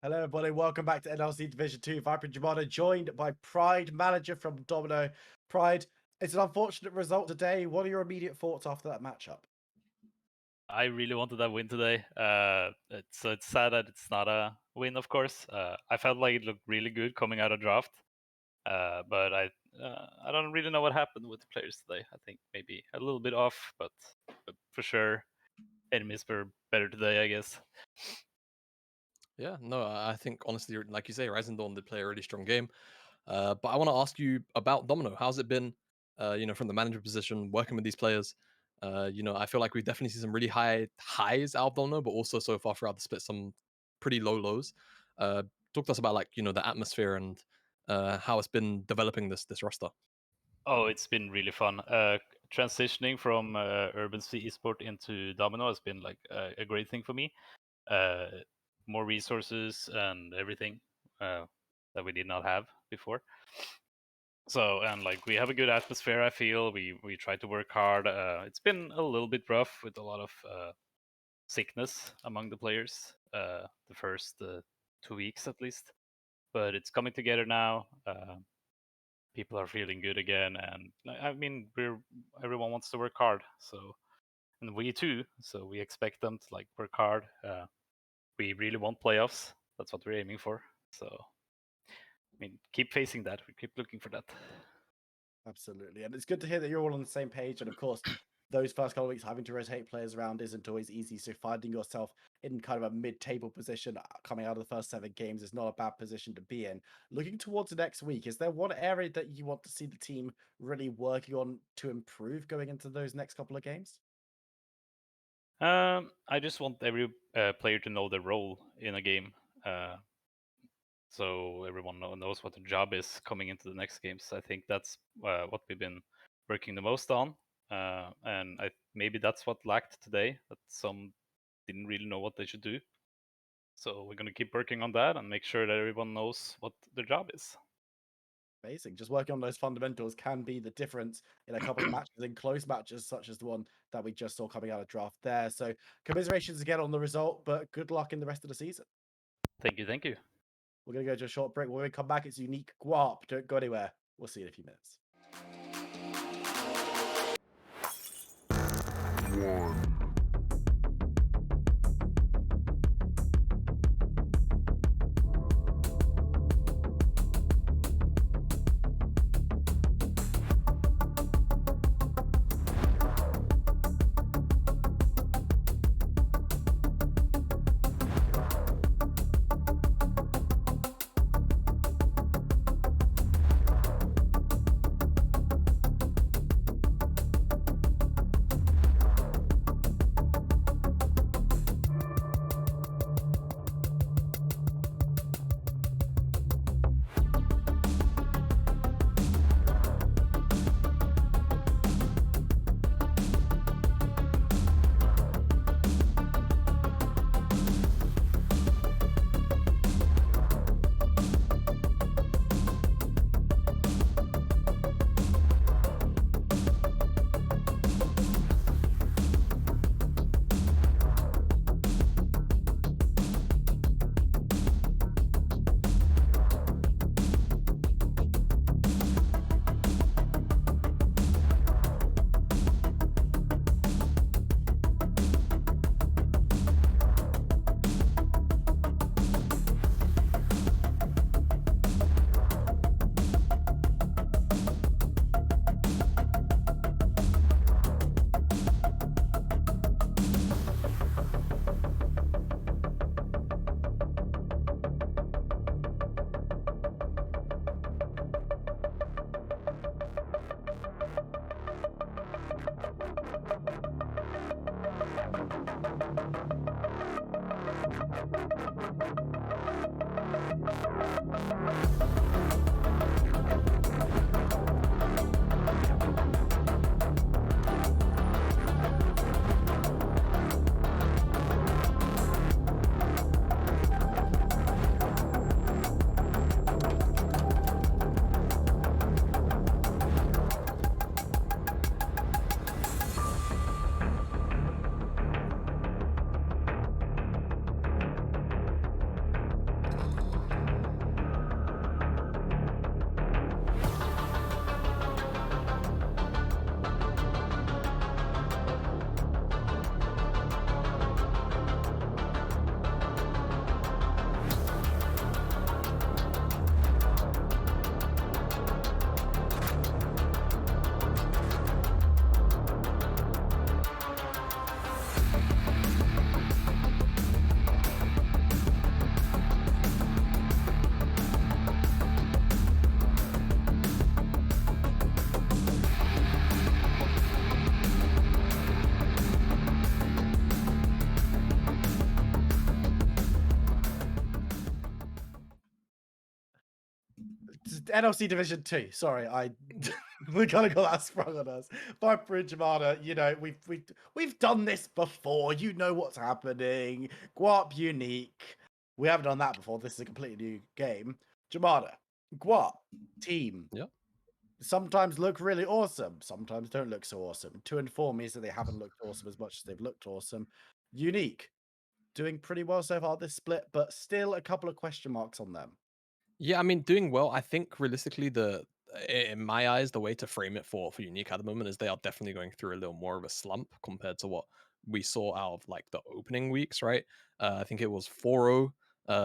Hello, everybody. Welcome back to NLC Division 2. Viper Jamada, joined by Pride Manager from Domino. Pride, it's an unfortunate result today. What are your immediate thoughts after that matchup? I really wanted that win today. It's sad that it's not a win, of course. I felt like it looked really good coming out of draft, but I don't really know what happened with the players today. I think maybe a little bit off, but for sure, enemies were better today, I guess. Yeah, no, I think honestly, like you say, Rising Dawn did play a really strong game. But I want to ask you about Domino. How's it been, from the manager position, working with these players? I feel like we've definitely seen some really high highs out of Domino, but also so far throughout the split, some pretty low lows. Talk to us about the atmosphere and how it's been developing this roster. Oh, it's been really fun. Transitioning from Urban Sea Esport into Domino has been like a great thing for me. More resources and everything that we did not have before. So, and like we have a good atmosphere, I feel. We try to work hard. It's been a little bit rough with a lot of sickness among the players the first 2 weeks at least, but it's coming together now. People are feeling good again, and I mean, everyone wants to work hard, so, and we too. So we expect them to like work hard. We really want playoffs. That's what we're aiming for. So, I mean, keep facing that. We keep looking for that. Absolutely. And it's good to hear that you're all on the same page. And of course, those first couple of weeks having to rotate players around isn't always easy. So finding yourself in kind of a mid-table position coming out of the first 7 games is not a bad position to be in. Looking towards the next week, is there one area that you want to see the team really working on to improve going into those next couple of games? I just want every player to know their role in a game, so everyone knows what their job is coming into the next games. I think that's what we've been working the most on, and maybe that's what lacked today. That some didn't really know what they should do. So we're going to keep working on that and make sure that everyone knows what their job is. Amazing. Just working on those fundamentals can be the difference in a couple of matches, in close matches, such as the one that we just saw coming out of draft there. So commiserations again on the result, but good luck in the rest of the season. Thank you. Thank you. We're going to go to a short break. When we come back, it's UniQ Guarp. Don't go anywhere. We'll see you in a few minutes. NLC Division 2. Sorry, we kind of got that sprung on us. Viper and Jamada, you know, we've done this before. You know what's happening. Guarp UniQ. We haven't done that before. This is a completely new game. Jamada, Guarp, team. Yep. Sometimes look really awesome. Sometimes don't look so awesome. 2 and 4 means that they haven't looked awesome as much as they've looked awesome. UniQ, doing pretty well so far this split, but still a couple of question marks on them. Yeah, I mean, doing well. I think realistically, in my eyes, the way to frame it for UniQ at the moment is they are definitely going through a little more of a slump compared to what we saw out of like the opening weeks, right? I think it was 4-0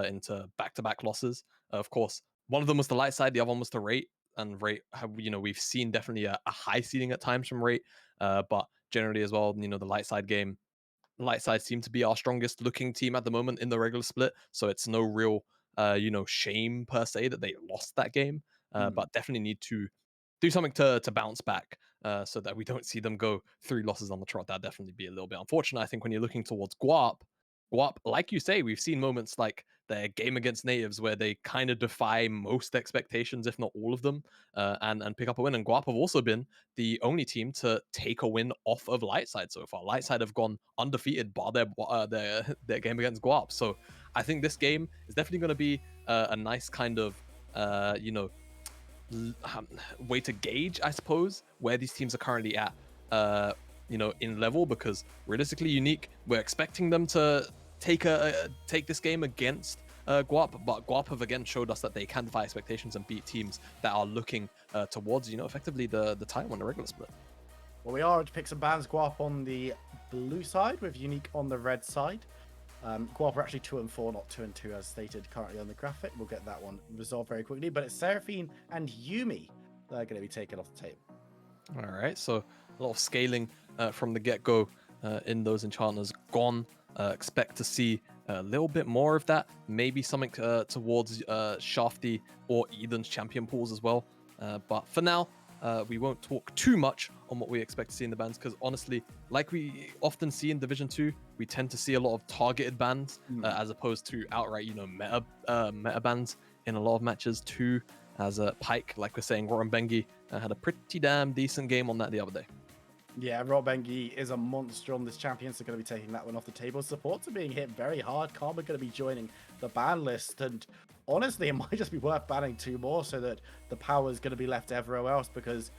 into back-to-back losses. Of course, one of them was the light side, the other one was the rate. And rate, we've seen definitely a high ceiling at times from rate, but generally as well, the light side game. Light side seem to be our strongest looking team at the moment in the regular split, so it's no real shame per se that they lost that game, but definitely need to do something to bounce back, so that we don't see them go 3 losses on the trot. That'd definitely be a little bit unfortunate. I think when you're looking towards Guarp, like you say, we've seen moments like their game against natives where they kind of defy most expectations, if not all of them, and pick up a win. And Guap have also been the only team to take a win off of Lightside so far. Lightside have gone undefeated by their game against Guap. So I think this game is definitely going to be a nice kind of way to gauge, I suppose, where these teams are currently at, in level, because realistically, UniQ, we're expecting them to take this game against Guap, but Guap have again showed us that they can defy expectations and beat teams that are looking towards, effectively the title on the regular split. Well, we are to pick some bans. Guap on the blue side with UniQ on the red side. Guap are actually 2 and 4, not 2 and 2 as stated currently on the graphic. We'll get that one resolved very quickly, but it's Seraphine and Yuumi that are going to be taken off the table. All right, so a lot of scaling from the get-go in those enchanters gone. Expect to see a little bit more of that, maybe something towards Shafty or Eden's champion pools as well. But for now, we won't talk too much on what we expect to see in the bans, because honestly, like we often see in Division 2, we tend to see a lot of targeted bans as opposed to outright, meta bans in a lot of matches too. As Pike, like we're saying, Rotten Bengi had a pretty damn decent game on that the other day. Yeah, Rotten Bengi is a monster on this champion, so going to be taking that one off the table. Supports are being hit very hard. Karma going to be joining the ban list, and honestly, it might just be worth banning 2 more so that the power is going to be left everywhere else, because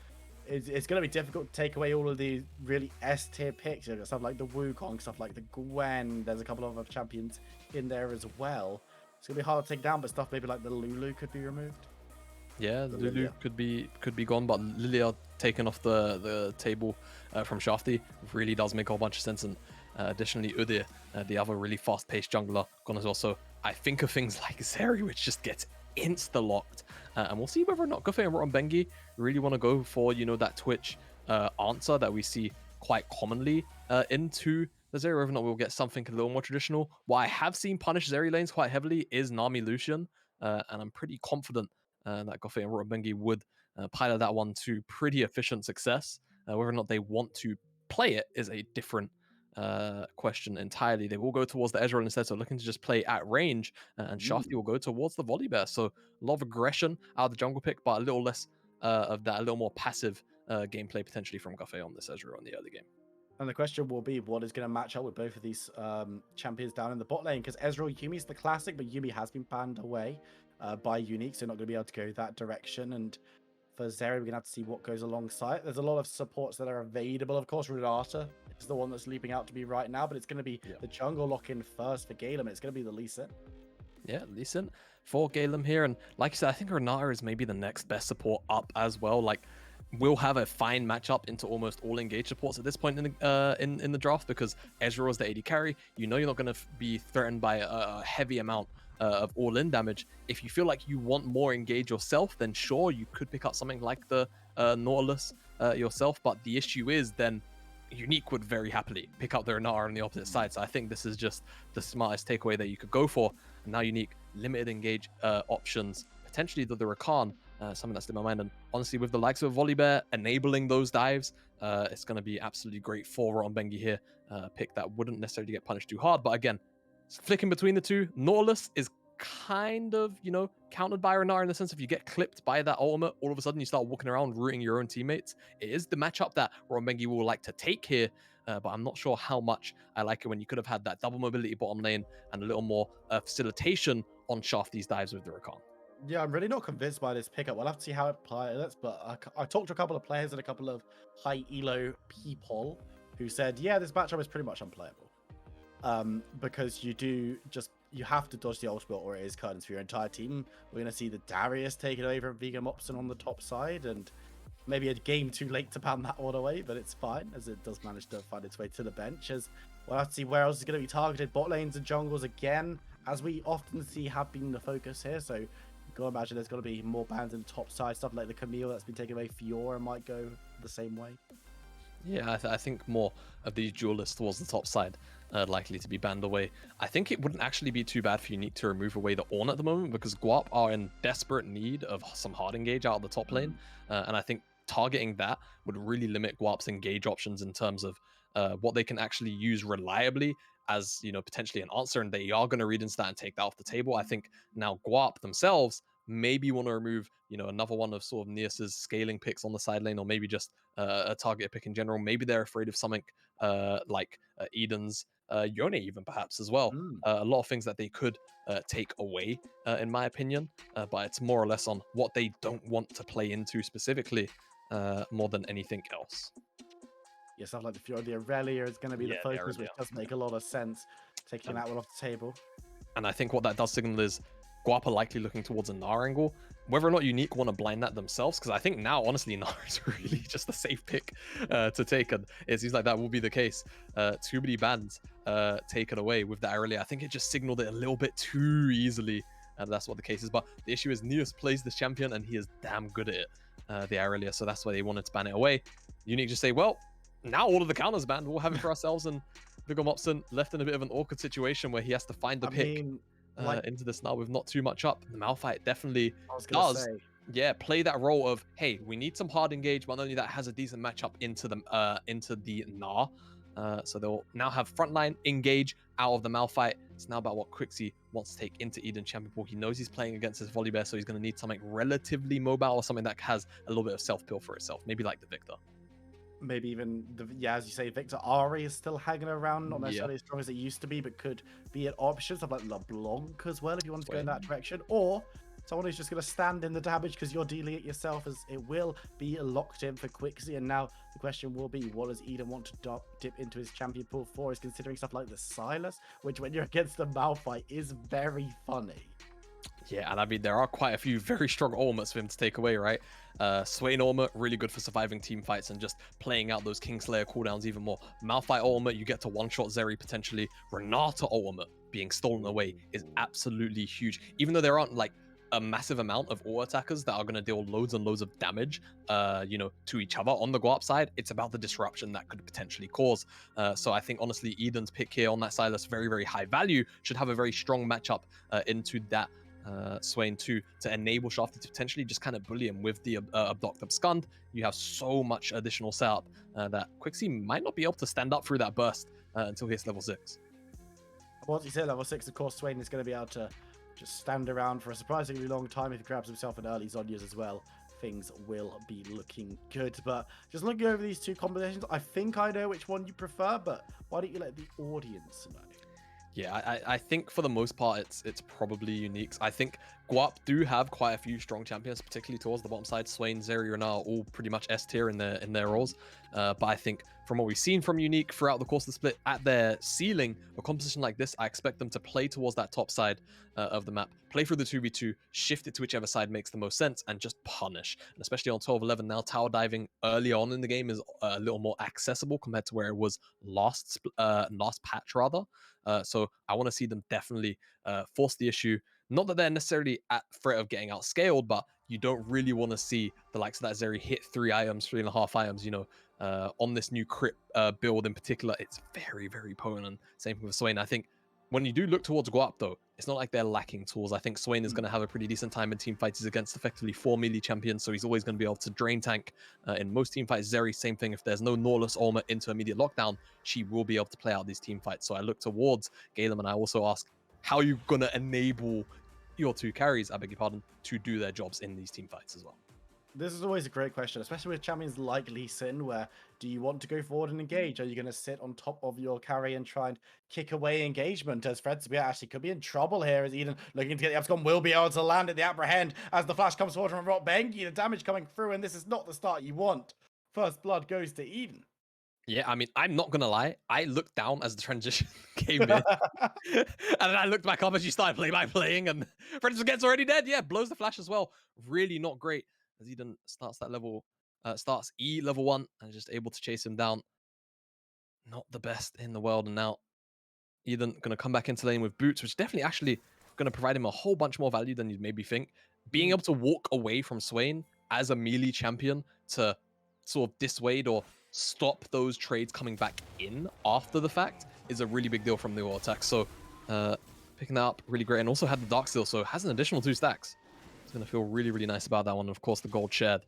it's going to be difficult to take away all of the really S tier picks. You've got stuff like the Wukong, stuff like the Gwen. There's a couple of other champions in there as well. It's going to be hard to take down, but stuff maybe like the Lulu could be removed. Yeah, Lulu could be gone, but Lilia taken off the table from Shafty really does make a whole bunch of sense. And additionally, Udyr, the other really fast-paced jungler, gone as well. So I think of things like Zeri, which just gets insta-locked. And we'll see whether or not Guffey and Rotten Bengi really want to go for, that Twitch answer that we see quite commonly into the Zeri, whether or not we'll get something a little more traditional. What I have seen punish Zeri lanes quite heavily is Nami Lucian, and I'm pretty confident that Guffey and Rotten Bengi would pilot that one to pretty efficient success. Whether or not they want to play it is a different question entirely. They will go towards the Ezreal instead, so looking to just play at range, and Shafty will go towards the Volibear. So a lot of aggression out of the jungle pick, but a little less of that, a little more passive gameplay potentially from Guffey on this Ezreal in the early game. And the question will be, what is going to match up with both of these champions down in the bot lane? Because Ezreal Yumi's the classic, but Yuumi has been banned away by UniQ, so not going to be able to go that direction. And for Zeri, we're going to have to see what goes alongside. There's a lot of supports that are available. Of course, Renata is the one that's leaping out to me right now, but it's going to be the jungle lock-in first for Galen. It's going to be the Lee Sin. Yeah, Lee Sin for Galen here. And like you said, I think Renata is maybe the next best support up as well. Like, we'll have a fine matchup into almost all engaged supports at this point in the draft, because Ezreal is the AD carry. You're not going to be threatened by a heavy amount of all-in damage. If you feel like you want more engage yourself, then sure, you could pick up something like the Nautilus yourself. But the issue is then UniQ would very happily pick up the Renata on the opposite side. So I think this is just the smartest takeaway that you could go for. And now UniQ, limited engage options, potentially the Rakan, something that's in my mind. And honestly, with the likes of Volibear enabling those dives, it's going to be absolutely great for Rotten Bengi here. Pick that wouldn't necessarily get punished too hard. But again, flicking between the two, Nautilus is kind of, countered by Renar in the sense if you get clipped by that ultimate, all of a sudden you start walking around rooting your own teammates. It is the matchup that Rombengi will like to take here, but I'm not sure how much I like it when you could have had that double mobility bottom lane and a little more facilitation on Shafty's dives with the Rakan. Yeah, I'm really not convinced by this pickup. We'll have to see how it plays, but I talked to a couple of players and a couple of high elo people who said, yeah, this matchup is pretty much unplayable. Because you have to dodge the ultimate or it is curtains for your entire team. We're going to see the Darius taken away from Vegan Mopson on the top side, and maybe a game too late to ban that one away, but it's fine as it does manage to find its way to the bench. As we'll have to see where else is going to be targeted. Bot lanes and jungles again, as we often see, have been the focus here. So go imagine there's going to be more bans in the top side, stuff like the Camille that's been taken away. Fiora might go the same way. Yeah, I think more of these duelists towards the top side likely to be banned away. I think it wouldn't actually be too bad for UniQ to remove away the Ornn at the moment, because Guarp are in desperate need of some hard engage out of the top lane, and I think targeting that would really limit Guarp's engage options in terms of what they can actually use reliably as, potentially an answer, and they are going to read into that and take that off the table. I think now Guarp themselves maybe want to remove, another one of sort of Neas's scaling picks on the side lane, or maybe just a target pick in general. Maybe they're afraid of something like Eden's Yone even perhaps as well. A lot of things that they could take away, in my opinion, but it's more or less on what they don't want to play into specifically, more than anything else. Yeah, stuff like the Fiora, the Aurelia is going to be the focus, which does make a lot of sense, taking that one off the table. And I think what that does signal is Guarp are likely looking towards a Gnar angle. Whether or not UniQ want to blind that themselves, because I think now, honestly, Gnar is really just a safe pick to take, and it seems like that will be the case. Too many bans taken away with that Aurelia. I think it just signaled it a little bit too easily, and that's what the case is. But the issue is Neas plays this champion, and he is damn good at it, the Aurelia, so that's why they wanted to ban it away. UniQ just say, well, now all of the counters banned, we'll have it for ourselves, and Viggo Mopson left in a bit of an awkward situation where he has to find the pick into this now with not too much up. The Malphite definitely does, play that role of, hey, we need some hard engage, but not only that, has a decent matchup into the Gnar. So they'll now have frontline engage out of the Malphite. It's now about what Quixie wants to take into Eden Champion Pool. He knows he's playing against his Volibear, so he's going to need something relatively mobile or something that has a little bit of self-pill for itself, maybe like the Victor. Maybe even as you say, Victor Ari is still hanging around, not necessarily as strong as it used to be, but could be an option. Stuff like LeBlanc as well, if you want to go in that direction, or someone who's just going to stand in the damage because you're dealing it yourself, as it will be locked in for Quixie. And now the question will be, what does Eden want to dip into his champion pool for? Is considering stuff like the Silas, which when you're against the Malphite is very funny. Yeah, and I mean, there are quite a few very strong ultimates for him to take away, right? Swain ultimate, really good for surviving team fights and just playing out those Kingslayer cooldowns even more. Malphite ultimate, you get to one-shot Zeri potentially. Renata ultimate being stolen away is absolutely huge. Even though there aren't like a massive amount of auto attackers that are going to deal loads and loads of damage, to each other on the Guarp side, it's about the disruption that could potentially cause. So I think, honestly, Eden's pick here on that Silas, very, very high value, should have a very strong matchup into that Swain 2 to enable Shafty to potentially just kind of bully him with the Abduct Abscond. You have so much additional setup that Quixie might not be able to stand up through that burst until he hits level 6. Once he hit level 6, of course, Swain is going to be able to just stand around for a surprisingly long time. If he grabs himself an early Zonias as well, things will be looking good. But just looking over these two combinations, I think I know which one you prefer, but why don't you let the audience know? Yeah, I think for the most part, it's probably UniQ. I think Guarp do have quite a few strong champions, particularly towards the bottom side. Swain, Zeri, and Renar all pretty much S tier in their roles. But I think from what we've seen from UniQ throughout the course of the split, at their ceiling, a composition like this, I expect them to play towards that top side of the map, play through the 2v2, shift it to whichever side makes the most sense, and just punish. And especially on 12-11 now, tower diving early on in the game is a little more accessible compared to where it was last patch rather. So I want to see them definitely force the issue. Not that they're necessarily at threat of getting outscaled, but you don't really want to see the likes of that Zeri hit 3.5 items, on this new crit build in particular. It's very, very potent. Same thing with Swain. I think when you do look towards Guarp, though, it's not like they're lacking tools. I think Swain is going to have a pretty decent time in team fights. He's against effectively 4 melee champions, so he's always going to be able to drain tank in most team fights. Zeri, same thing. If there's no Norless ultimate into immediate lockdown, she will be able to play out these team fights. So I look towards Galen, and I also ask, how are you going to enable your two carries, I beg your pardon, to do their jobs in these team fights as well. This is always a great question, especially with champions like Lee Sin, where do you want to go forward and engage? Are you going to sit on top of your carry and try and kick away engagement? As Fred Sabia actually could be in trouble here, as Eden looking to get the Abscon will be able to land at the apprehend as the flash comes forward from Rock Bengi. The damage coming through, and this is not the start you want. First blood goes to Eden. Yeah, I mean, I'm not gonna lie. I looked down as the transition came in, and then I looked back up as you started playing, and Francis gets already dead. Yeah, blows the flash as well. Really not great as Eden starts that level, starts E level 1, and just able to chase him down. Not the best in the world, and now Eden gonna come back into lane with boots, which definitely actually gonna provide him a whole bunch more value than you'd maybe think. Being able to walk away from Swain as a melee champion to sort of dissuade or stop those trades coming back in after the fact is a really big deal from the auto attack. So picking that up really great, and also had the Dark Steel, so has an additional 2 stacks. It's going to feel really, really nice about that one. Of course, the gold shared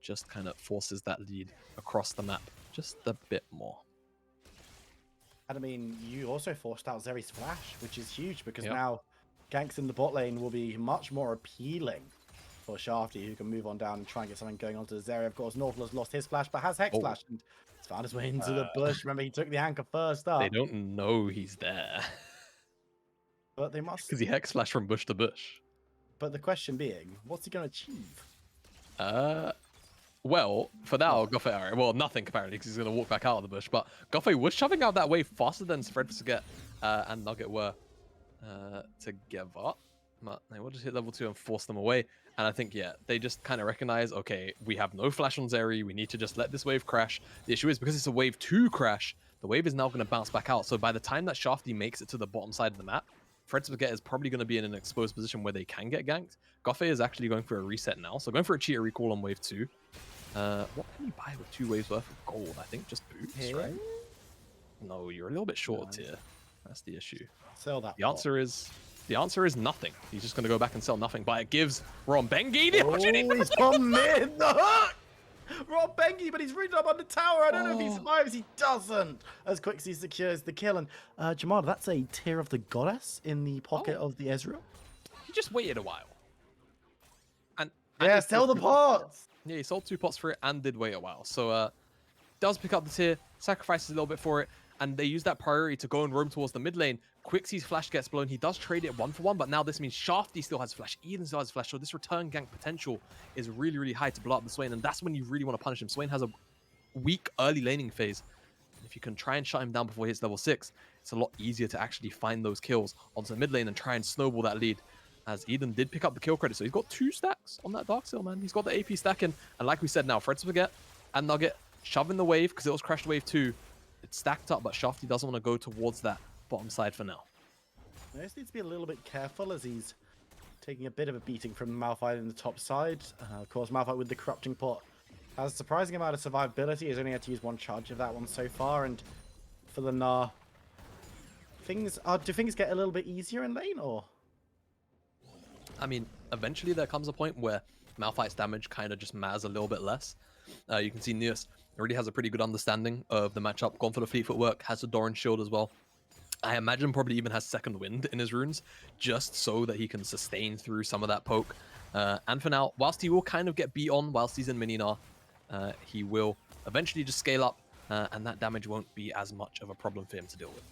just kind of forces that lead across the map just a bit more. And I mean, you also forced out Zeri's flash, which is huge because now ganks in the bot lane will be much more appealing for Shafty, who can move on down and try and get something going onto Zeri. Of course, Northler's lost his flash, but has Hex flash and it's found his way into the bush. Remember, he took the anchor first up. They don't know he's there. But they must... Because he Hex flash from bush to bush. But the question being, what's he going to achieve? Well, for now, Goffey, well, nothing apparently, because he's going to walk back out of the bush. But Goffey was shoving out that wave faster than Fred Forget and Nugget were together. But they will just hit level 2 and force them away. And I think, yeah, they just kind of recognize, okay, we have no flash on Zeri. We need to just let this wave crash. The issue is, because it's a wave 2 crash, the wave is now going to bounce back out. So by the time that Shafty makes it to the bottom side of the map, Fred Forget is probably going to be in an exposed position where they can get ganked. Goffey is actually going for a reset now. So going for a cheater recall on wave 2. What can you buy with 2 waves worth of gold? I think just boots, right? No, you're a little bit short here. That's the issue. Sell that. The answer is nothing. He's just going to go back and sell nothing, but it gives Ron Bengi the opportunity. He's on mid. The hook. Rob Bengi, but he's rooted up on the tower. I don't know if he survives. He doesn't. As Quixie secures the kill. And Jamal, that's a Tear of the Goddess in the pocket of the Ezreal. He just waited a while. And yeah, sell the pots. Yeah, he sold 2 pots for it and did wait a while. So does pick up the tier, sacrifices a little bit for it, and they use that priority to go and roam towards the mid lane. Quixie's flash gets blown. He does trade it 1-for-1, but now this means Shafty still has flash, Eden still has flash, so this return gank potential is really, really high to blow up the Swain, and that's when you really want to punish him. Swain has a weak early laning phase. If you can try and shut him down before he hits level 6, it's a lot easier to actually find those kills onto the mid lane and try and snowball that lead. As Eden did pick up the kill credit, so he's got 2 stacks on that Dark Seal, man. He's got the AP stacking, and like we said now, Fred Forget and Nugget shoving the wave, because it was crashed wave 2. It's stacked up, but Shafty doesn't want to go towards that bottom side for now. He just needs to be a little bit careful as he's taking a bit of a beating from Malphite in the top side. Of course, Malphite with the Corrupting Pot has a surprising amount of survivability. He's only had to use 1 charge of that one so far, and for the Gnar, do things get a little bit easier in lane, or? I mean, eventually there comes a point where Malphite's damage kind of just matters a little bit less. You can see Neus already has a pretty good understanding of the matchup, gone for the fleet footwork, has a Doran shield as well. I imagine probably even has second wind in his runes, just so that he can sustain through some of that poke. And for now, whilst he will kind of get beat on whilst he's in mini Gnar, he will eventually just scale up, and that damage won't be as much of a problem for him to deal with.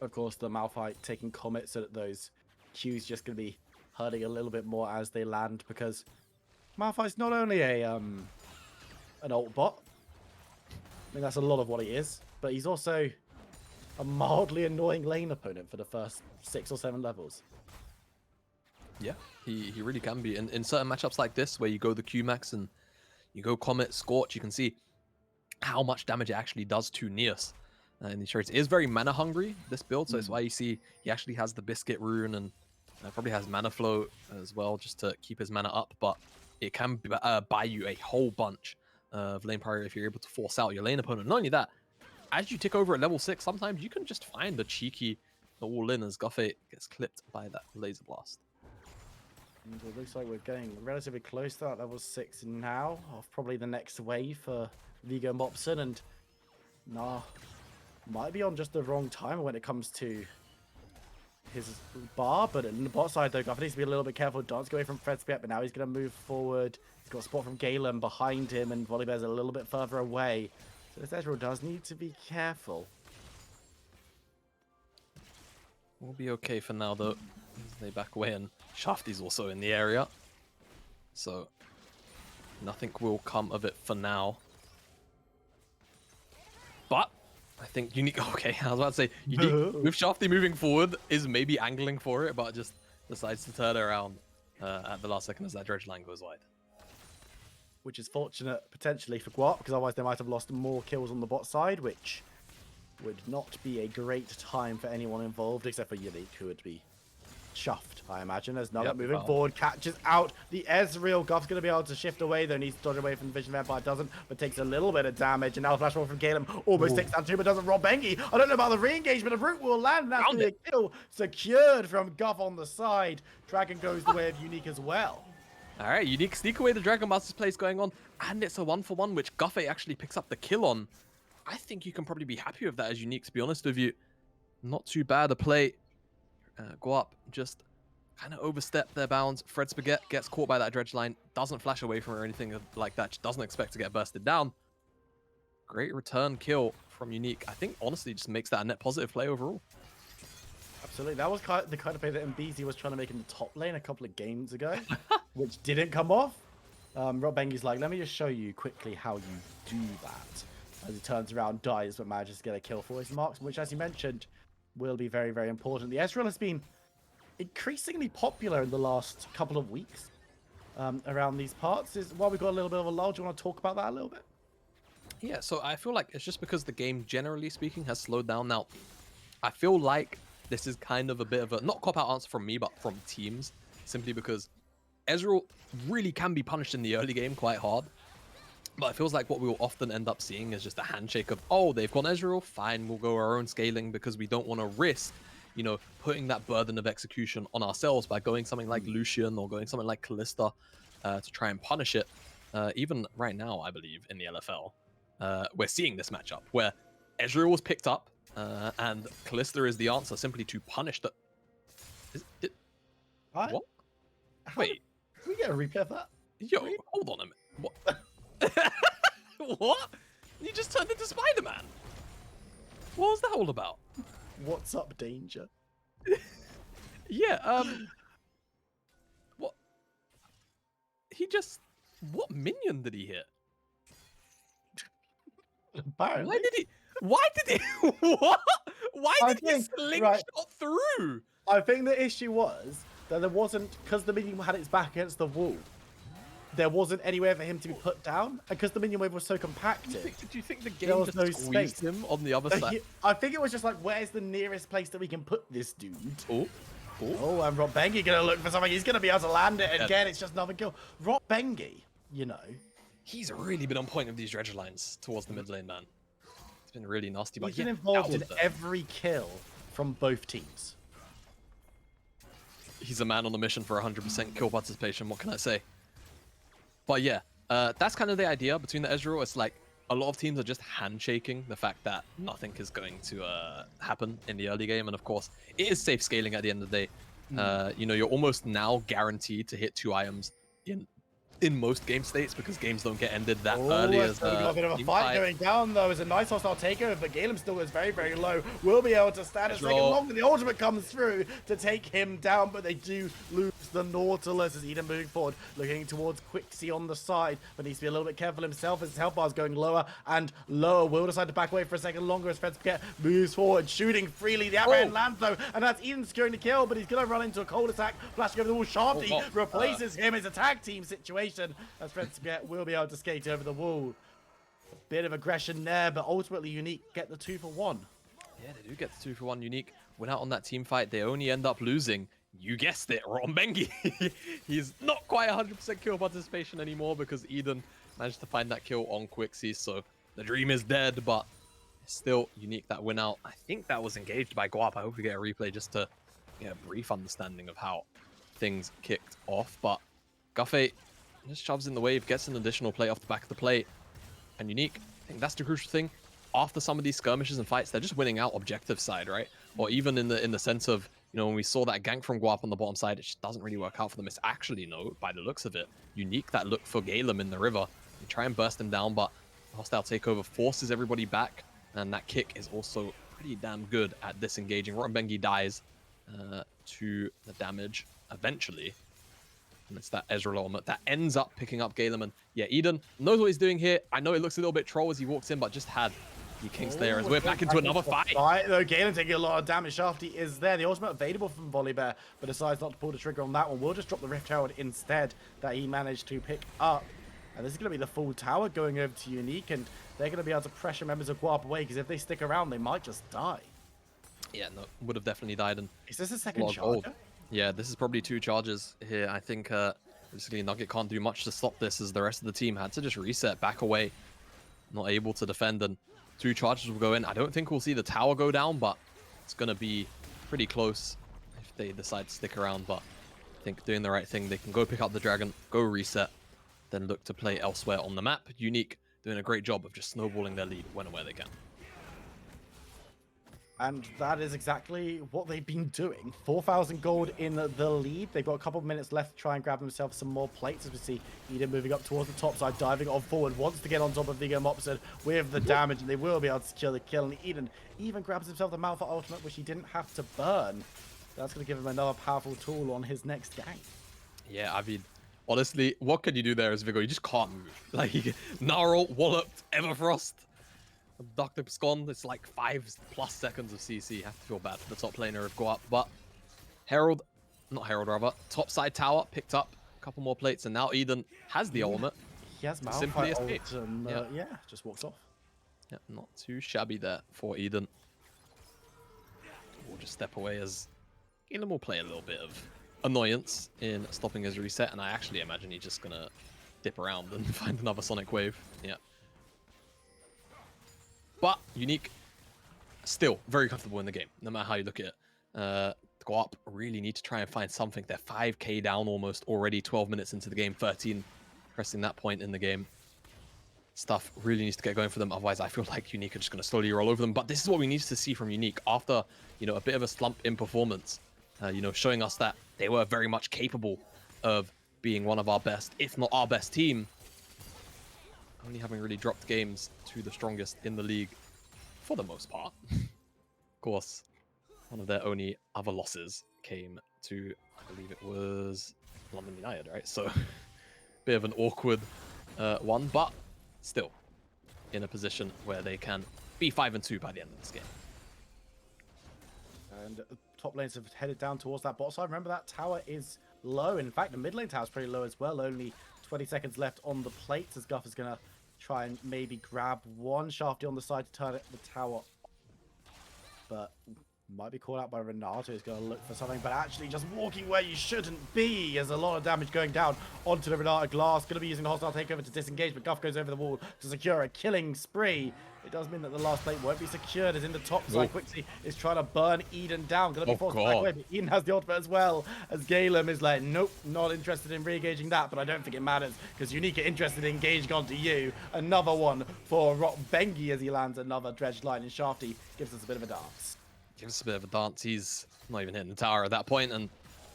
Of course, the Malphite taking Comet, so that those Qs just going to be hurting a little bit more as they land, because Malphite's not only an ult bot. I mean, that's a lot of what he is, but he's also a mildly annoying lane opponent for the first 6 or 7 levels. Yeah, he really can be. In certain matchups like this, where you go the Q-Max and you go Comet, Scorch, you can see how much damage it actually does to Neus. In these trades, it is very mana hungry, this build, so it's why you see he actually has the Biscuit rune and probably has mana flow as well, just to keep his mana up, but it can buy you a whole bunch of lane priority if you're able to force out your lane opponent. Not only that, as you tick over at level 6, sometimes you can just find a cheeky all-in as Guffey gets clipped by that laser blast. And it looks like we're getting relatively close to that level 6 now, of probably the next wave for Vigo Mopson, and might be on just the wrong time when it comes to his bar, but in the bot side though, Guarp needs to be a little bit careful. Dance away from Fredspet, but now he's going to move forward. He's got a spot from Galen behind him, and Volibear's a little bit further away. So this Ezreal does need to be careful. We'll be okay for now, though. They back away, and Shafty's also in the area. So, nothing will come of it for now. But, I think UniQ... Okay, I was about to say, UniQ, with Shafty moving forward, is maybe angling for it, but just decides to turn around at the last second as that dredge line goes wide. Which is fortunate, potentially, for Guarp, because otherwise they might have lost more kills on the bot side, which would not be a great time for anyone involved, except for UniQ, who would be chuffed, I imagine, as Nugget moving forward, catches out the Ezreal. Guarp's going to be able to shift away, though needs to dodge away from the Vision Vampire, doesn't, but takes a little bit of damage, and now the flash roll from Galen almost takes down two, but doesn't rob Bengi. I don't know about the re-engagement of Root will land, and that's going to be a kill secured from Guff on the side. Dragon goes the way of UniQ as well. All right, UniQ sneak away the Dragon Master's place going on, and it's a 1-for-1, which Guffey actually picks up the kill on. I think you can probably be happy with that as UniQ, to be honest with you. Not too bad a play. Guarp just kind of overstepped their bounds. Fred Spaghetti gets caught by that dredge line, doesn't flash away from it or anything like that, just doesn't expect to get bursted down. Great return kill from UniQ. I think, honestly, just makes that a net positive play overall. Absolutely. That was the kind of play that MBZ was trying to make in the top lane a couple of games ago, which didn't come off. Rob Bengi's like, let me just show you quickly how you do that. As he turns around, dies, but manages to get a kill for his marks, which, as you mentioned, will be very, very important. The Ezreal has been increasingly popular in the last couple of weeks around these parts. While we've got a little bit of a lull, do you want to talk about that a little bit? Yeah, so I feel like it's just because the game, generally speaking, has slowed down. Now, I feel like this is kind of a bit of a, not cop-out answer from me, but from teams, simply because Ezreal really can be punished in the early game quite hard. But it feels like what we will often end up seeing is just a handshake of, oh, they've gone Ezreal, fine, we'll go our own scaling because we don't want to risk, you know, putting that burden of execution on ourselves by going something like Lucian or going something like Kalista to try and punish it. Even right now, I believe, in the LFL, we're seeing this matchup where Ezreal was picked up and Kalista is the answer simply to punish the... What? Wait. Can we get a replay of that? Yo, hold on a minute. What? What? You just turned into Spider-Man. What was that all about? What's up, danger? Yeah, what? He just... What minion did he hit? Apparently. Why did he... What? Why did he slingshot through? I think the issue was that there wasn't... Because the minion had its back against the wall, there wasn't anywhere for him to be put down, and because the minion wave was so compacted. Do you think the game just squeezed him on the other side? I think it was just like, where's the nearest place that we can put this dude? Oh, and Rob Bengi gonna look for something. He's gonna be able to land it again. It's just another kill. Rob Bengi, you know, he's really been on point with these dredge lines towards the mid lane, man. It's been really nasty. But he's been involved in every kill from both teams. He's a man on a mission for 100% kill participation. What can I say? But yeah, that's kind of the idea between the Ezreal. It's like a lot of teams are just handshaking the fact that nothing is going to happen in the early game. And of course, it is safe scaling at the end of the day. You know, you're almost now guaranteed to hit 2 items in most game states because games don't get ended that early. As got a bit of a fight going down though. It's a nice hostile takeover, but Galen still is very, very low. Will be able to stand a second longer. The ultimate comes through to take him down, but they do lose the Nautilus as Eden moving forward, looking towards Quixie on the side, but needs to be a little bit careful himself as his health bar is going lower and lower. Will decide to back away for a second longer as Fredspaghetti moves forward, shooting freely. The outrun lands though, and that's Eden securing the kill, but he's going to run into a cold attack, flashing over the wall. Shanti replaces him. It's a tag team situation as Fredspaghetti will be able to skate over the wall. A bit of aggression there, but ultimately UniQ get the 2-for-1. Yeah, they do get the 2-for-1. UniQ went out on that team fight. They only end up losing. You guessed it, Ron Bengi. He's not quite 100% kill participation anymore because Eden managed to find that kill on Quixie. So the dream is dead, but still UniQ that win out. I think that was engaged by Guarp. I hope we get a replay just to get a brief understanding of how things kicked off. But Guffey just shoves in the wave, gets an additional play off the back of the plate. And UniQ, I think that's the crucial thing. After some of these skirmishes and fights, they're just winning out objective side, right? Or even in the sense of You know, when we saw that gank from Guarp on the bottom side, it just doesn't really work out for them. It's actually, no, by the looks of it, UniQ that look for Galem in the river. They try and burst him down, but hostile takeover forces everybody back, and that kick is also pretty damn good at disengaging. Bengi dies to the damage eventually. And it's that Ezreal element that ends up picking up Galem. And yeah, Eden knows what he's doing here. I know it looks a little bit troll as he walks in, but just had the Kingslayer as we're back into another fight. Though Galen taking a lot of damage. Shafty is there. The ultimate available from Volibear, but decides not to pull the trigger on that one. We'll just drop the Rift Herald instead that he managed to pick up. And this is going to be the full tower going over to UniQ, and they're going to be able to pressure members of Guarp away, because if they stick around, they might just die. Yeah, no, would have definitely died. And is this a second charge? Yeah, this is probably 2 charges here. I think basically Nugget can't do much to stop this, as the rest of the team had to just reset, back away, not able to defend, and 2 charges will go in. I don't think we'll see the tower go down, but it's going to be pretty close if they decide to stick around. But I think doing the right thing, they can go pick up the dragon, go reset, then look to play elsewhere on the map. UniQ doing a great job of just snowballing their lead when and where they can. And that is exactly what they've been doing. 4,000 gold in the lead. They've got a couple of minutes left to try and grab themselves some more plates. As we see Eden moving up towards the top side, diving on forward, wants to get on top of Viggo Mopson with the damage, and they will be able to secure the kill. And Eden even grabs himself the Malphite ultimate, which he didn't have to burn. That's going to give him another powerful tool on his next gank. Yeah, I mean, honestly, what can you do there as Viggo? You just can't move. Like, Gnarl, walloped, Everfrost. Dr. Scon, it's like 5+ seconds of CC. Have to feel bad for the top laner of Guarp. But top side tower picked up a couple more plates, and now Eden has the ultimate. He has Simply Malphite ult, yeah, just walks off. Yeah, not too shabby there for Eden. We'll just step away as Galem will play a little bit of annoyance in stopping his reset, and I actually imagine he's just gonna dip around and find another Sonic Wave. Yeah. But UniQ still very comfortable in the game, no matter how you look at it. Guarp really need to try and find something. They're 5k down almost already, 12 minutes into the game, 13 pressing that point in the game. Stuff really needs to get going for them, otherwise I feel like UniQ are just going to slowly roll over them. But this is what we need to see from UniQ after, you know, a bit of a slump in performance, you know, showing us that they were very much capable of being one of our best, if not our best team. Only having really dropped games to the strongest in the league for the most part. Of course, one of their only other losses came to, I believe it was London United, right? So, bit of an awkward one, but still in a position where they can be 5-2 by the end of this game. And top lanes have headed down towards that bot side. Remember, that tower is low. In fact, the mid lane tower is pretty low as well. Only 20 seconds left on the plates, as Guff is going to try and maybe grab one Shafty on the side to turn the tower, but might be called out by Renato, who's going to look for something, but actually just walking where you shouldn't be. There's a lot of damage going down onto the Renato glass. Going to be using the hostile takeover to disengage, but Guff goes over the wall to secure a killing spree. It does mean that the last plate won't be secured, as in the top side, Quixie is trying to burn Eden down. Going to be forced back away, but Eden has the ultimate as well, as Galem is like, nope, not interested in re-engaging that, but I don't think it matters, because UniQ are interested in engaging onto you. Another one for Bengi as he lands another dredged line, and Shafty gives us a bit of a dance. Gives us a bit of a dance. He's not even hitting the tower at that point, and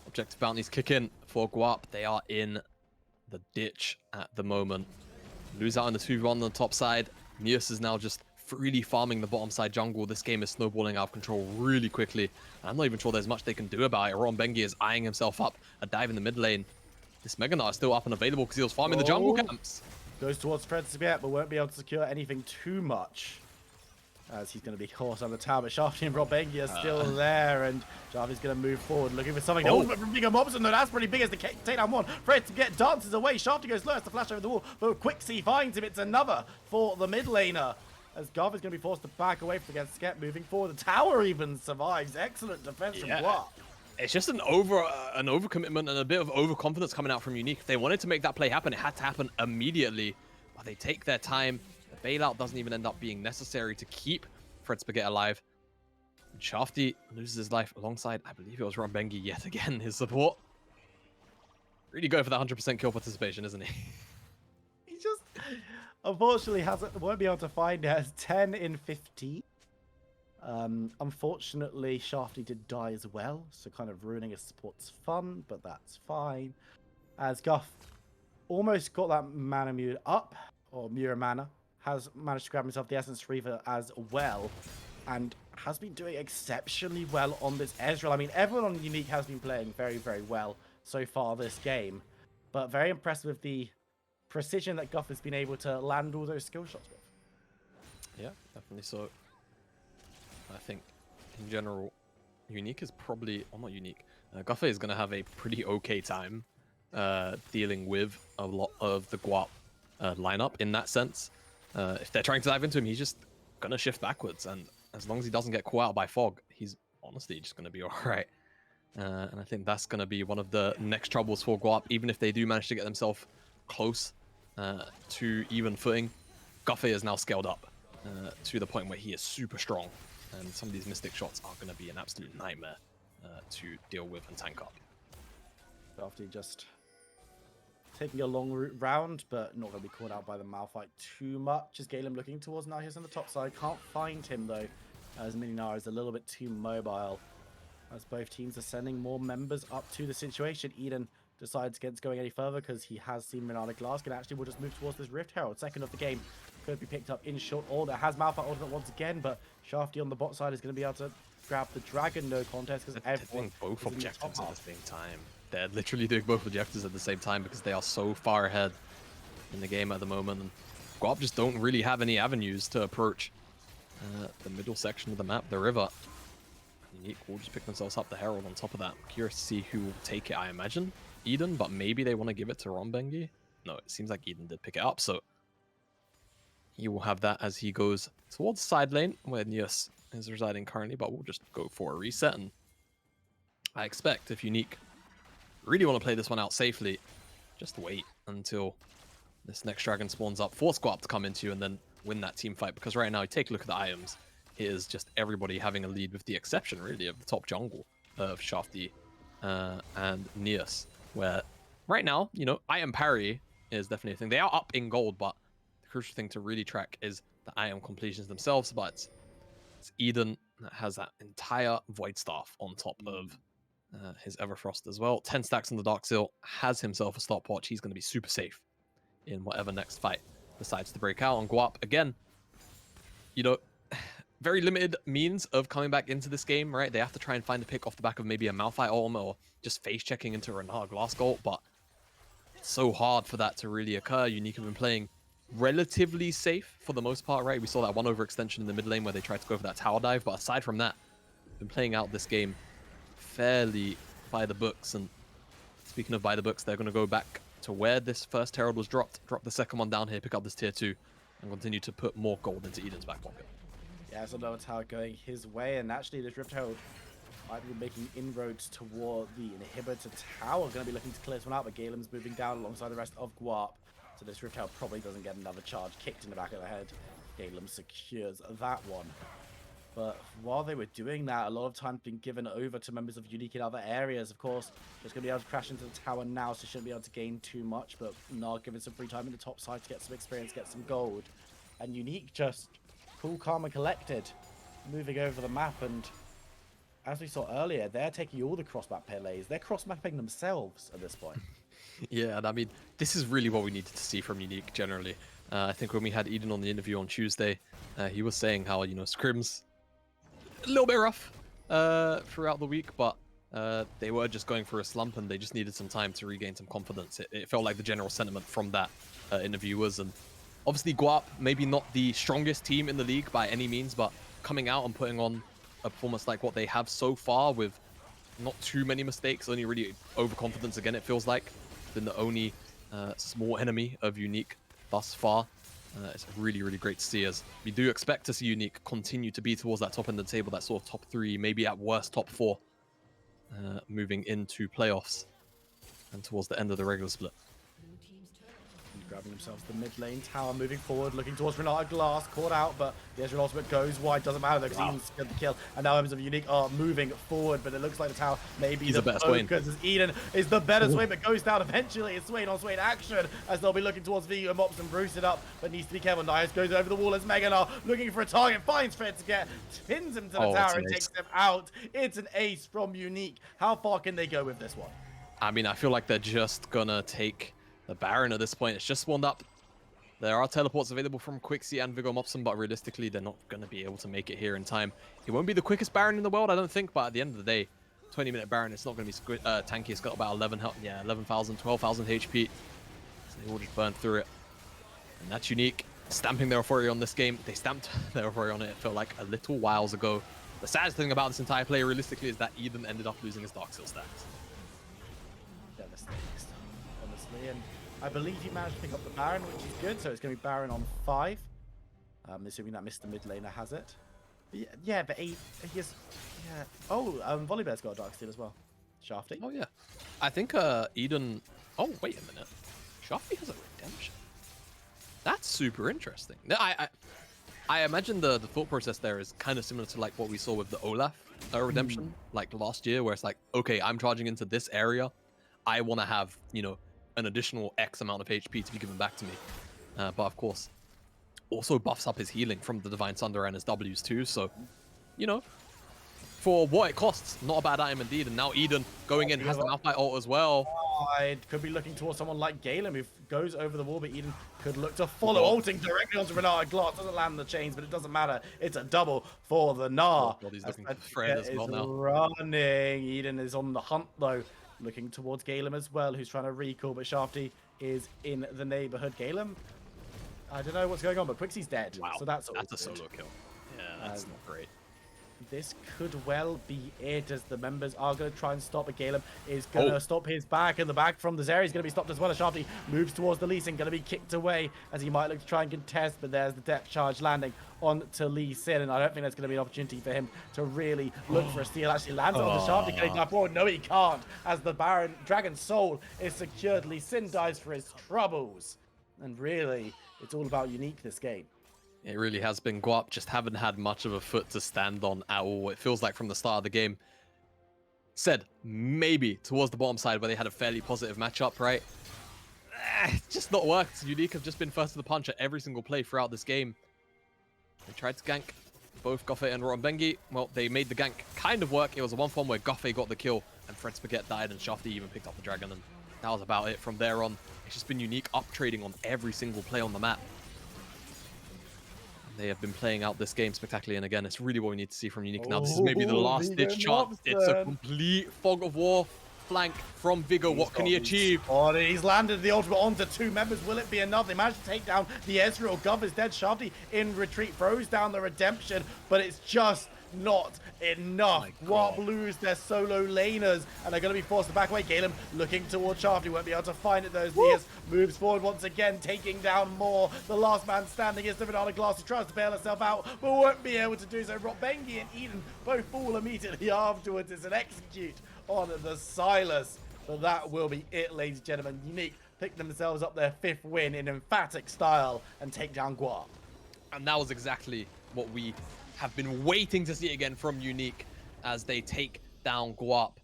objective bounties kick in for Guarp. They are in the ditch at the moment. Lose out on the 2v1 on the top side. Neos is now just freely farming the bottom side jungle. This game is snowballing out of control really quickly. I'm not even sure there's much they can do about it. Bengi is eyeing himself up. A dive in the mid lane. This Mega Knight is still up and available because he was farming the jungle camps. Goes towards Fred's but won't be able to secure anything too much, as he's going to be caught on the tower. But Shafty and Bengi are still there, and Shafty's going to move forward, looking for something. Oh, but from Viggo Mopson, though, that's pretty big as the takedown one. Fred to get dances away. Shafty goes low as the flash over the wall, but Quixie finds him. It's another for the mid laner, as Garv is going to be forced to back away against Skep, moving forward. The tower even survives. Excellent defense from Guarp. It's just an overcommitment and a bit of overconfidence coming out from UniQ. If they wanted to make that play happen, it had to happen immediately. But they take their time. The bailout doesn't even end up being necessary to keep Fred Spaghetti alive. And Shafty loses his life alongside, I believe it was Bengi yet again, his support. Really going for that 100% kill participation, isn't he? He just, unfortunately, won't be able to find it. Has 10 in 15. Unfortunately, Shafty did die as well, so kind of ruining his support's fun, but that's fine. As Guff almost got that mana Mura up, or Mura mana, has managed to grab himself the Essence Reaver as well, and has been doing exceptionally well on this Ezreal. I mean, everyone on UniQ has been playing very, very well so far this game, but very impressed with the precision that Guff has been able to land all those skill shots with. Yeah, definitely so. I think, in general, UniQ is probably, well, not UniQ, Guffey is going to have a pretty okay time dealing with a lot of the Guarp lineup in that sense. If they're trying to dive into him, he's just going to shift backwards, and as long as he doesn't get caught out by Fog, he's honestly just going to be alright. And I think that's going to be one of the next troubles for Guarp, even if they do manage to get themselves close to even footing. Guffey is now scaled up to the point where he is super strong, and some of these Mystic shots are going to be an absolute nightmare to deal with and tank up. After just taking a long route round, but not going to be caught out by the Malphite too much. As Galen looking towards Nahis on the top side. Can't find him though, as Mininar is a little bit too mobile. As both teams are sending more members up to the situation. Eden decides against going any further because he has seen Renata Glask and actually will just move towards this Rift Herald. Second of the game could be picked up in short order. Has Malphite ultimate once again, but Shafty on the bot side is going to be able to grab the Dragon, no contest, because everyone doing both objectives at the same time. They're literally doing both objectives at the same time because they are so far ahead in the game at the moment. And Guarp just don't really have any avenues to approach the middle section of the map, the river. UniQ will just pick themselves up the Herald on top of that. Curious to see who will take it, I imagine. Eden, but maybe they want to give it to Rombengi. No, it seems like Eden did pick it up, so he will have that as he goes towards side lane, where Nius is residing currently, but we'll just go for a reset. And I expect if UniQ really want to play this one out safely, just wait until this next dragon spawns up, force Guarp to come into you, and then win that team fight. Because right now, you take a look at the items, it is just everybody having a lead, with the exception, really, of the top jungle of Shafty and Nius, where right now, you know, item parry is definitely a thing. They are up in gold, but the crucial thing to really track is the item completions themselves. But it's Eden that has that entire Void Staff on top of his Everfrost as well. 10 stacks on the Dark Seal, has himself a stopwatch. He's going to be super safe in whatever next fight decides to break out. On Guarp, again, you know, very limited means of coming back into this game, right? They have to try and find a pick off the back of maybe a Malphite ultimate or just face checking into Renata Glask ult, but it's so hard for that to really occur. UniQ have been playing relatively safe for the most part, right? We saw that one overextension in the mid lane where they tried to go for that tower dive, but aside from that, been playing out this game fairly by the books. And speaking of by the books, they're going to go back to where this first Herald was dropped, drop the second one down here, pick up this tier 2, and continue to put more gold into Eden's back pocket. Yeah, so another tower going his way, and actually this Rift Herald might be making inroads toward the inhibitor tower. Going to be looking to clear this one out, but Galen's moving down alongside the rest of Guarp. So this Rift Herald probably doesn't get another charge kicked in the back of the head. Galen secures that one. But while they were doing that, a lot of time been given over to members of UniQ in other areas. Of course, just going to be able to crash into the tower now, so shouldn't be able to gain too much. But Nard given some free time in the top side to get some experience, get some gold. And UniQ just cool, calm, and collected, moving over the map. And as we saw earlier, they're taking all the cross-map pele's. They're cross-mapping themselves at this point. Yeah, and I mean, this is really what we needed to see from UniQ generally. I think when we had Eden on the interview on Tuesday, he was saying how, you know, scrims a little bit rough throughout the week, but they were just going for a slump and they just needed some time to regain some confidence. It felt like the general sentiment from that interview was. And obviously Guarp, maybe not the strongest team in the league by any means, but coming out and putting on a performance like what they have so far with not too many mistakes, only really overconfidence again, it feels like. Been the only small enemy of UniQ thus far. It's really, really great to see, as we do expect to see UniQ continue to be towards that top end of the table, that sort of top 3, maybe at worst top 4, moving into playoffs and towards the end of the regular split. grabbing themselves the mid lane. Tower moving forward, looking towards Renata Glass, caught out, but the Ezreal ultimate goes wide. Doesn't matter though, because Eden's scared the kill. And now members of UniQ are moving forward, but it looks like the tower may be the focus as Eden is the better Swain, but goes down eventually. It's Swain on Swain action as they'll be looking towards Vigo, Mops and Bruce it up, but needs to be careful. Nias goes over the wall as Meganar looking for a target, finds Fred to get, pins him to the tower and takes him out. It's an ace from UniQ. How far can they go with this one? I mean, I feel like they're just gonna take the Baron at this point. It's just spawned up. There are teleports available from Quixie and Vigor Mopson, but realistically, they're not going to be able to make it here in time. It won't be the quickest Baron in the world, I don't think, but at the end of the day, 20-minute Baron, it's not going to be tanky. It's got about 11,000, 12,000 HP. So they all just burn through it. And that's UniQ. Stamping their authority on this game. They stamped their authority on it, it felt like a little whiles ago. The saddest thing about this entire play, realistically, is that Eden ended up losing his Dark Seal stacks. Devastating stuff, honestly. And I believe he managed to pick up the Baron, which is good. So it's going to be Baron on 5. Assuming that Mr. Mid Laner has it. But yeah, but he has... Yeah. Oh, Volibear's got a Dark Steel as well. Shafty. Oh, yeah. I think Eden... Oh, wait a minute. Shafty has a redemption. That's super interesting. I imagine the thought process there is kind of similar to like what we saw with the Olaf redemption, like last year, where it's like, okay, I'm charging into this area. I want to have, you know, an additional X amount of HP to be given back to me. But of course, also buffs up his healing from the Divine Sunder and his Ws too. So, you know, for what it costs, not a bad item indeed. And now Eden going in has the Malphite ult as well. I could be looking towards someone like Galen who goes over the wall, but Eden could look to follow, ulting directly onto Renata Glass. Doesn't land the chains, but it doesn't matter. It's a double for the Gnar. Oh, he's looking for Fred as well now. Running. Eden is on the hunt though, looking towards Galen as well, who's trying to recall, but Shafty is in the neighborhood. Galen, I don't know what's going on, but Quixie's dead. Wow, so that's a solo kill. Yeah, that's not great. This could well be it, as the members are going to try and stop it. Galen is going to stop his back, and the back from the Zeri is going to be stopped as well as Shafty moves towards the Lee Sin, going to be kicked away as he might look to try and contest, but there's the depth charge landing onto Lee Sin, and I don't think there's going to be an opportunity for him to really look for a steal. Actually lands on the Shafty, getting that forward. No, he can't, as the Baron Dragon Soul is secured. Lee Sin dies for his troubles, and really, it's all about UniQ this game. It really has been. Guarp just haven't had much of a foot to stand on at all. It feels like from the start of the game, said maybe towards the bottom side where they had a fairly positive matchup, right? It's just not worked. UniQ have just been first to the punch at every single play throughout this game. They tried to gank both Goffe and Rotenbengi. Well, they made the gank kind of work. It was a 1-for-1 where Goffe got the kill and Fred Spaghetti died and Shafty even picked up the dragon, and that was about it. From there on, it's just been UniQ up trading on every single play on the map. They have been playing out this game spectacularly, and again, it's really what we need to see from UniQ now. This is maybe the last-ditch chance. It's a complete fog of war flank from Vigor. What can he achieve? Oh, he's landed the ultimate onto 2 members. Will it be enough? They managed to take down the Ezreal. Gov is dead. Shafty in retreat, throws down the redemption, but it's just not enough. Guarp lose their solo laners, and they're going to be forced to back away. Galen looking towards Shafty, won't be able to find it. Those Nias moves forward once again, taking down more. The last man standing is the Renata Glass, who tries to bail herself out, but won't be able to do so. Rotenbengi and Eden both fall immediately afterwards. It's an execute on the Silas, but that will be it, ladies and gentlemen. UniQ pick themselves up their 5th win in emphatic style and take down Guarp. And that was exactly what we have been waiting to see again from UniQ, as they take down Guarp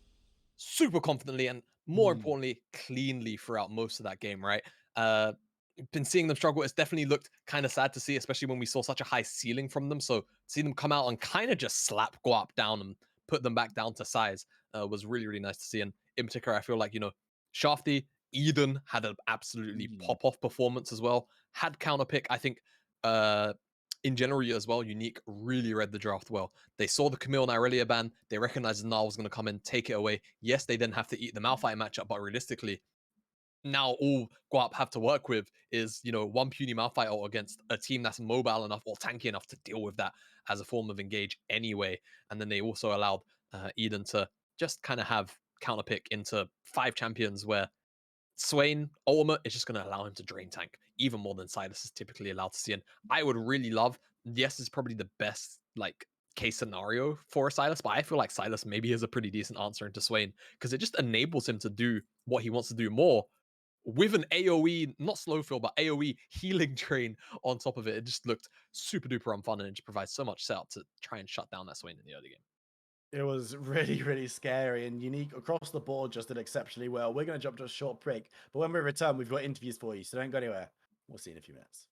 super confidently and, more importantly, cleanly throughout most of that game, right? Been seeing them struggle. It's definitely looked kind of sad to see, especially when we saw such a high ceiling from them. So see them come out and kind of just slap Guarp down and put them back down to size was really, really nice to see. And in particular, I feel like, you know, Shafty, Eden had an absolutely pop-off performance as well. Had counter pick, I think, in general as well, UniQ really read the draft well. They saw the Camille and Irelia ban. They recognized Gnar was going to come in, take it away. Yes, they then have to eat the Malphite matchup, but realistically, now all Guarp have to work with is, you know, one puny Malphite ult against a team that's mobile enough or tanky enough to deal with that as a form of engage anyway. And then they also allowed Eden to just kind of have counterpick into 5 champions where Swain ultimate is just going to allow him to drain tank even more than Silas is typically allowed to see. And I would really love, yes, it's probably the best like case scenario for Silas, but I feel like Silas maybe is a pretty decent answer into Swain, because it just enables him to do what he wants to do more with an AoE, not slow fill, but AoE healing train on top of it. It just looked super duper unfun, and it just provides so much setup to try and shut down that Swain in the early game. It was really, really scary, and UniQ across the board just did exceptionally well. We're going to jump to a short break, but when we return, we've got interviews for you, so don't go anywhere. We'll see you in a few minutes.